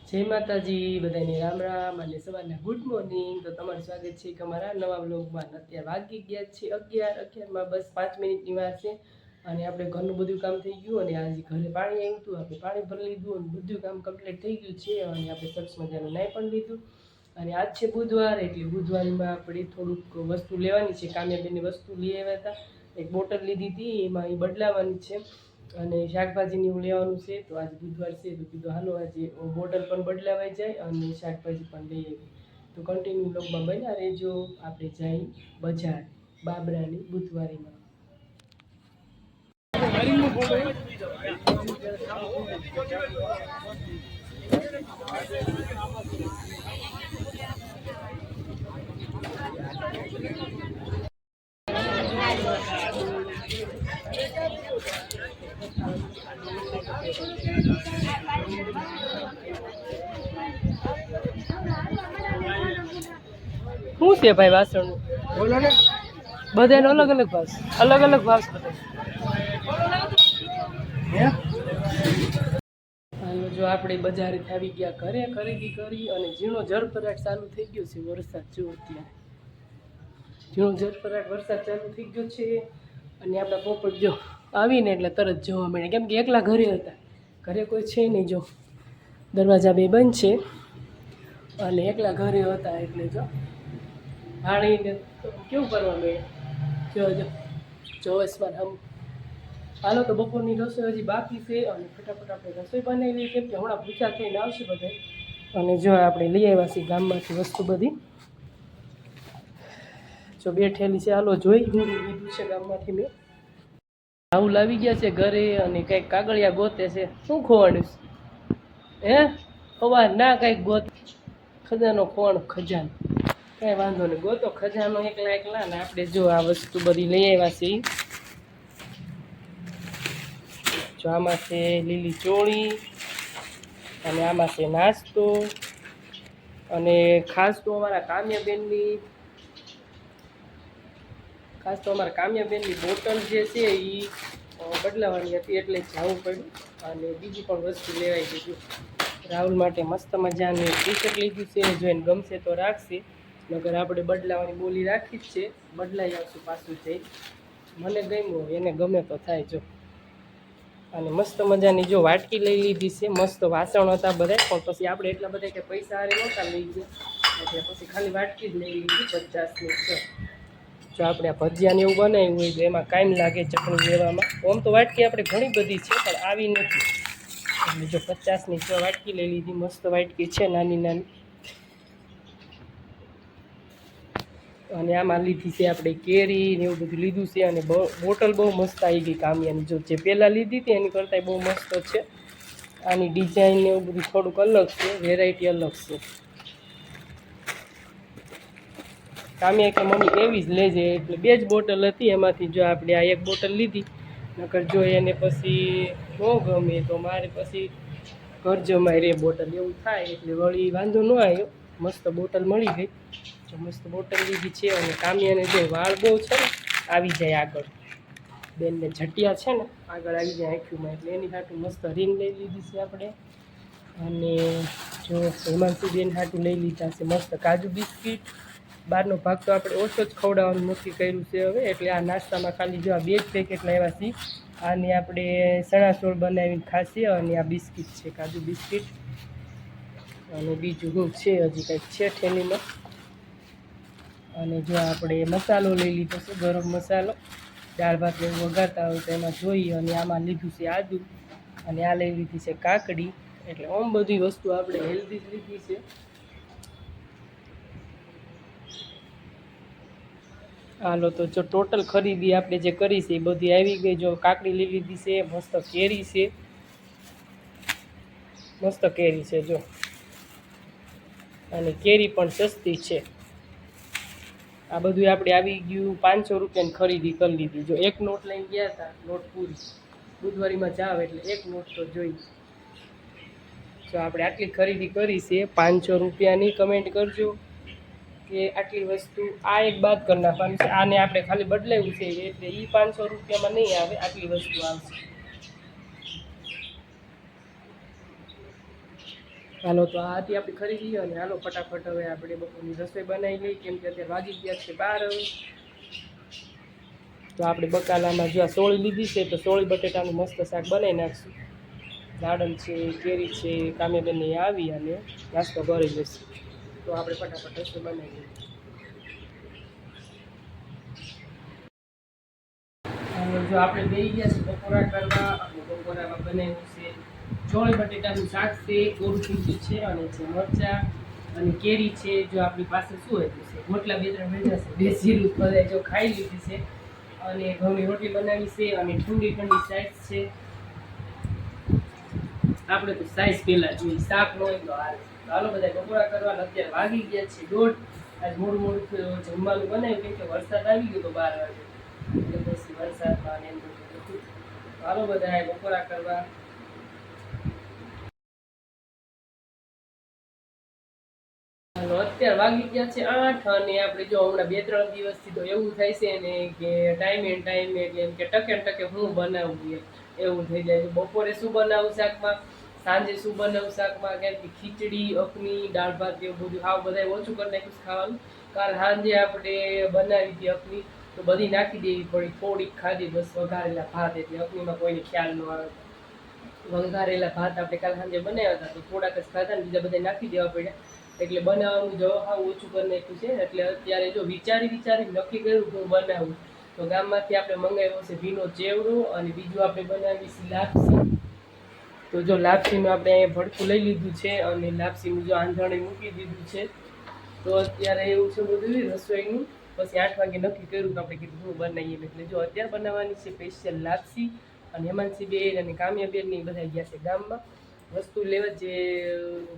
જય માતાજી, બધાને રામ રામ અને સવારના ગુડ મોર્નિંગ। તો તમારું સ્વાગત છે કે અમારા નવા વ્લોગમાં। અત્યારે વાગી ગયા છે 11:11 બસ 5 મિનિટની વાર છે અને આપણે ઘરનું બધું કામ થઈ ગયું અને આજે ઘરે પાણી આવ્યું હતું, આપણે પાણી ભરી લીધું અને બધું કામ કમ્પ્લીટ થઈ ગયું છે અને આપણે સરસ મજાનું નાઈ પણ લીધું। અને આજ છે બુધવાર, એટલે બુધવારમાં આપણે થોડુંક વસ્તુ લેવાની છે। કામ્યાબેનની વસ્તુ લઈ આવ્યા હતા, એક બોટલ લીધી હતી, એમાં એ બદલાવાની છે અને શાકભાજીની એવું લેવાનું છે। તો આજે બુધવાર છે તો કીધું હાલો આજે બોટલ પણ બદલાવાઈ જાય અને શાકભાજી પણ લઈ આવી। તો કન્ટિન્યુ બ્લોગમાં બન્યા રહેજો। આપણે જઈ બજાર બાબરાની બુધવારીમાં। શું છે ભાઈ વાસણ? બધાનો અલગ અલગ ભાવ, અલગ અલગ ભાવ છે બધા। હાલો, જો આપણે બજારેથી આવી ગયા ઘરે, ખરીદી કરી અને ઝીણો ઝડપરાટ ચાલુ થઈ ગયો છે વરસાદ। જો અત્યારે ઝીણો ઝડપરાટ વરસાદ ચાલુ થઈ ગયો છે અને આપણા પોપટ જો આવીને એટલે તરત જોવા મળે, કેમ કે એકલા ઘરે હતા, ઘરે કોઈ છે નહીં। જો દરવાજા બે બંધ છે અને એકલા ઘરે હતા એટલે જો ભાણીને કેવું કરવા મળે। જો ચોવીસમાં આમ હાલો તો બપોરની રસોઈ હજી બાકી છે અને ફટાફટ આપણે રસોઈ બનાવી, કેમ કે હમણાં ભૂખ્યા થઈને આવશે બધા। અને જો આપણે લઈ આવ્યા છીએ ગામમાંથી વસ્તુ બધી, જો બેઠેલી છે, હાલો જોઈ હું લીધું છે ગામમાંથી મેં। રાહુલ આવી ગયા છે ઘરે અને કંઈક કાગળિયા ગોતે છે। શું ખોવાનું હે ખબર ના, કંઈક ગોત ખજાનો કોણ ખજાનો, કાંઈ વાંધો નહીં, ગોતો ખજાનો એકલા એકલા ને આપણે જો આ વસ્તુ બધી લઈ આવ્યા છીએ। જો આમાં છે લીલી ચોળી અને આમાં છે નાસ્તો અને ખાસ તો અમારા કામ્યાબેનની બોટલ જે છે એ બદલાવાની હતી એટલે જવું પડ્યું અને બીજી પણ વસ્તુ લેવાઈ દીધી। રાહુલ માટે મસ્ત મજાની ટી શર્ટ લીધી છે, જો એને ગમશે તો રાખશે, નગર આપણે બદલાવાની બોલી રાખી જ છે, બદલાઈ આવશું પાછું જઈ। મને ગમ્યું, એને ગમે તો થાય। જો અને મસ્ત મજાની જો વાટકી લઈ લીધી છે, મસ્ત વાસણ હતા બધા, પણ પછી આપણે એટલા બધા કે પૈસા હારે નહોતા લઈ ગયા એટલે પછી ખાલી વાટકી જ લઈ લીધી 50ની છે। જો આપણે આ ભજીયાને એવું બનાવ્યું હોય તો એમાં ટાઈમ લાગે ચટણી લેવામાં, આમ તો વાટકી આપણે ઘણી બધી છે પણ આવી નથી, એટલે જો 50ની જો વાટકી લઈ લીધી, મસ્ત વાટકી છે નાની નાની। અને આમાં લીધી છે આપણે કેરી ને એવું બધું લીધું છે અને બોટલ બહુ મસ્ત આવી ગઈ કામ્યાની, જો જે પહેલાં લીધી હતી એની કરતાં બહુ મસ્ત છે। આની ડિઝાઇન ને એવું બધું થોડુંક અલગ છે, વેરાયટી અલગ છે। કામ્યા કે મમ્મી એવી જ લેજે, એટલે બે જ બોટલ હતી, એમાંથી જો આપણે આ એક બોટલ લીધી, નકર જો એને પછી ન ગમે તો મારે પછી ઘર જમાઈ રે બોટલ એવું થાય, એટલે વળી વાંધો ન આવ્યો, મસ્ત બોટલ મળી ગઈ। જો મસ્ત બોટલ લીધી છે અને કામ્યાને જો વાળ બહુ છે ને આવી જાય આગળ, બેનને જટિયા છે ને આગળ આવી જાય આંખીમાં, એટલે એની હાટું મસ્ત રિંગ લઈ લીધી છે આપણે। અને જો હિમાંશુબેન હાટું લઈ લીધા છે મસ્ત કાજુ બિસ્કિટ। બહારનો ભાગ તો આપણે ઓછો જ ખવડાવવાનું નક્કી કર્યું છે હવે, એટલે આ નાસ્તામાં ખાલી જો આ 2 જ પેકેટ લાવ્યા છીએ। આની આપણે ચણાસોળ બનાવીને ખાશે અને આ બિસ્કિટ છે કાજુ બિસ્કિટ, અને બીજું શું છે હજી કંઈક છે થેલીમાં। અને જો આપણે મસાલો લઈ લીધો છે ગરમ મસાલો, દાળ ભાત એવું વઘારતા હોય તો એમાં જોઈએ, અને આમાં લીધું છે આદુ અને આ લઈ લીધી છે કાકડી, એટલે આમ બધી વસ્તુ આપણે હેલ્ધી જ લીધી છે। હાલો તો જો ટોટલ ખરીદી આપણે જે કરી છે એ બધી આવી ગઈ। જો કાકડી લઈ લીધી છે, મસ્ત કેરી છે, મસ્ત કેરી છે જો, અને કેરી પણ સસ્તી છે। આ બધું આપણે આવી ગયું 500 રૂપિયાની ખરીદી કરી લીધી। જો એક નોટ લઈને ગયા હતા, નોટ પૂરી, બુધવારીમાં જાવ એટલે એક નોટ તો જોઈ। જો આપણે આટલી ખરીદી કરી છે 500 રૂપિયાની, કમેન્ટ કરજો કે આટલી વસ્તુ, આ એક બાદ કરી નાખવાનું છે, આને આપણે ખાલી બદલાવ્યું છે એટલે એ 500 રૂપિયામાં નહીં આવે, આટલી વસ્તુ આવશે। હાલો તો આ હતી આપણી ખરીદી અને હાલો ફટાફટ હવે આપણે બપોરની રસોઈ બનાવી લઈએ કેમ કે અત્યારે વાગી ગયા છે 12 તો આપણે બકાલામાં જો આ સોળી લીધી છે તો સોળી બટેટાનું મસ્ત શાક બનાવી નાખશું દાડમ છે કેરી છે કામ્યાબેન આવી અને નાસ્તો કરી લેશું તો આપણે ફટાફટ રસોઈ બનાવી લઈએ જો આપણે બેસી ગયા છે બપોરા કરવા અને બપોરામાં બનાવ્યું છે ચોળી બટેટાનું શાક છે કોરું ખીચું છે અને છે મરચાં અને કેરી છે જો આપણી પાસે શું હતું છે રોટલા 2-3 ભેજા છે 2 જીરું બધા જો ખાઈ લીધી છે અને ઘઉંની રોટલી બનાવી છે અને ઠંડી ઠંડી સાઈઝ છે આપણે તો સાઈઝ પહેલાં જોઈએ શાક ન હોય તો હાલો બધા બપોરા કરવા અત્યારે વાગી ગયા છે 1:30 આજ મોડું મોડું જમવાનું બનાવ્યું કેમ કે વરસાદ આવી ગયો તો 12 વાગે એટલે પછી વરસાદમાં એમ બધું હાલો બધા બપોરા કરવા અત્યારે વાગી ગયા છે 8 અને આપણે જો હમણાં 2-3 દિવસથી તો એવું થાય છે ને કે ટાઈમે એટલે કે ટકે હું બનાવું એવું થઈ જાય છે બપોરે શું બનાવું શાકમાં સાંજે શું બનાવું શાકમાં કેમ કે ખીચડી અખની દાળ ભાત એવું બધું હાવ બધા ઓછું કરી નાખ્યું ખાવાનું કાલ સાંજે આપણે બનાવી હતી અખની તો બધી નાખી દેવી પડી થોડીક ખાધી બસ વઘારેલા ભાત એટલે અખનીમાં કોઈને ખ્યાલ ન આવે વઘારેલા ભાત આપણે કાલ સાંજે બનાવ્યા હતા તો થોડાક જ ખાધા ને બીજા બધા નાખી દેવા પડ્યા એટલે બનાવવાનું જો હાવ ઓછું કરી નાખ્યું છે એટલે અત્યારે જો વિચારી નક્કી કર્યું કે હું બનાવું તો ગામમાંથી આપણે મંગાવ્યો છે ભીનો ચેવડો અને બીજું આપણે બનાવી છે લાપસી તો જો લાપસીનું આપણે અહીંયા ભડકું લઈ લીધું છે અને લાપસીનું જો આંધણે મૂકી દીધું છે તો અત્યારે એવું છે બધું રસોઈનું પછી 8 વાગે નક્કી કર્યું કે આપણે કીધું હું બનાવીએ એટલે જો અત્યારે બનાવવાની છે સ્પેશિયલ લાપસી અને હેમાંશીબેન અને કામ્યાબેન ને બધા ગયા છે ગામમાં વસ્તુ લેવા જે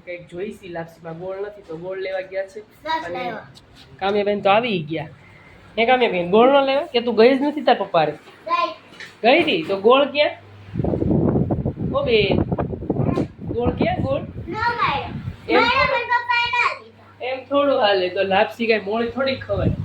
કંઈક જોઈશી લાપસીમાં ગોળ નથી તો ગોળ લેવા ગયા છે અને કામ્યાબેન તો આવી ગયા હે કામ્યાબેન ગોળ ન લેવા કે તું ગઈ જ નથી તાર પપ્પારે ગઈ હતી તો ગોળ ક્યાં ઓ બેન ગોળ ક્યાં ગોળ એમ થોડું હાલે તો લાપસી કઈ મોડી થોડી ખવાય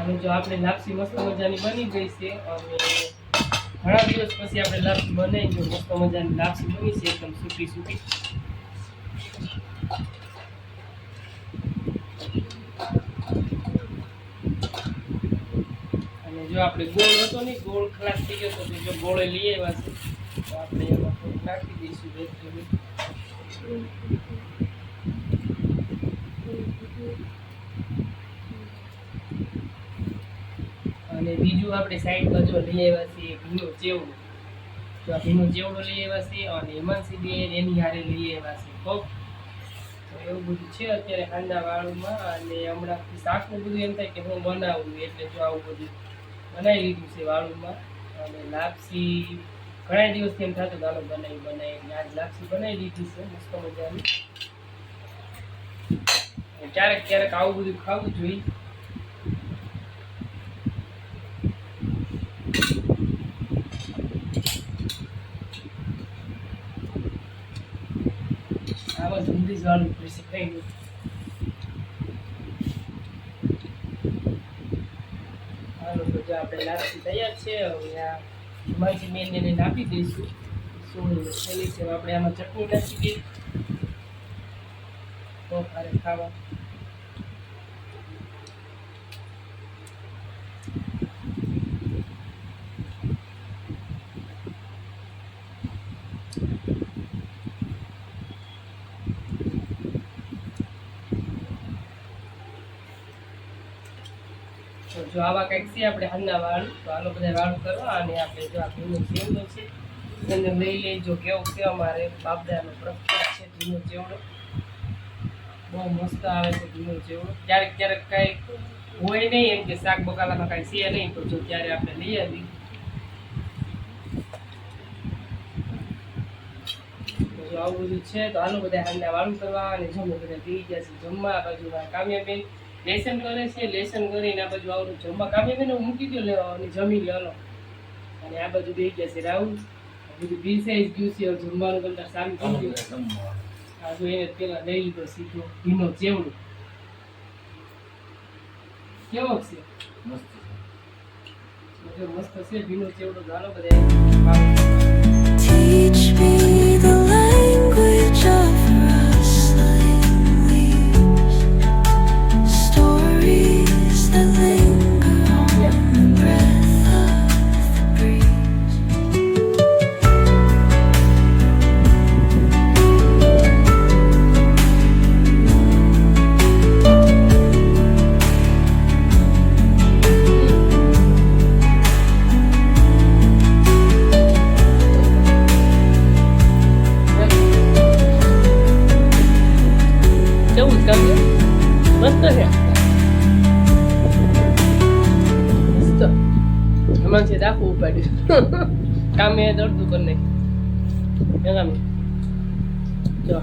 અને જો આપણે લાપસી મસ્ત મજાની બની ગઈ છે અને ઘણા દિવસ પછી આપણે લાપસી બનાવી જો મસ્ત મજાની લાપસી બની છે એકદમ સૂકી અને જો આપણે ગોળ હતો ને ગોળ ખલાસ થઈ ગયો તો જો ગોળે લઈ આવ્યા છે તો આપણે એમાં થોડુંક નાખી દઈશું અને બીજું આપણે સાઈડમાં જો લઈ આવ્યા છીએ ભીનો ચેવડો તો આ ભીનો ચેવડો લઈ આવ્યા છીએ અને હેમાંશીબેન એની હારે લઈ આવ્યા છે તો એવું બધું છે અત્યારે ખાંડા વાળુમાં અને હમણાં શાકનું બધું એમ થાય કે હું બનાવું એટલે જો આવું બધું બનાવી લીધું છે વાળુમાં અને લાપસી ઘણા દિવસથી એમ થતું ચાલો બનાવી આજ લાપસી બનાવી લીધી છે મસ્ત મજાની ક્યારેક આવું બધું ખાવું જોઈએ આવા જલ્દી જવાનું પડશે કઈ નહીં હાલો તો જો આપણે લાપસી તૈયાર છે હવે આ હિમાજી મેનને નાખી દઈશું શું થેલી છે આપણે આમાં ચટણી નાખી દઈએ તો ખારે ખાવા જો આવા કંઈક છે આપણે હાલના વાળું તો હાલો બધા વાળું કરવા અને આપણે જો આ ભીનો ચેવડો છે એને લઈ લેજો કેવો છે અમારે બાપદાનો પ્રખ્યાત છે ભીનો ચેવડો બહુ મસ્ત આવે છે ભીનો ચેવડો ક્યારેક કાંઈ હોય નહીં એમ કે શાક બકાલામાં કાંઈ છે નહીં તો જો ત્યારે આપણે લઈ આવી જો આવું બધું છે તો હાલો બધા હાલના વાળું કરવા અને જમો બધા થઈ ગયા છે જમવા આ બાજુ કામ્યાબેન લેસન કરે છે લેસન કરીને આ બાજુ આવડું જમવા કામ્યાબેન હું મૂકી દો લેવા અને જમી લો અને આ બાજુ બે ગયા છે રાહુલ બધું બી સાઈઝ ગયું છે જમવાનું કરતા સારું કરી દઉં આ જો એને પેલા લઈ લીધો સીધો ભીનો ચેવડો કેવો છે મસ્ત છે ભીનો ચેવડો ચાલો બધા Teach me the language of rust. Himanshi આખું ઉપાડ્યું કામે દર્દું કરી નાખ્યું જો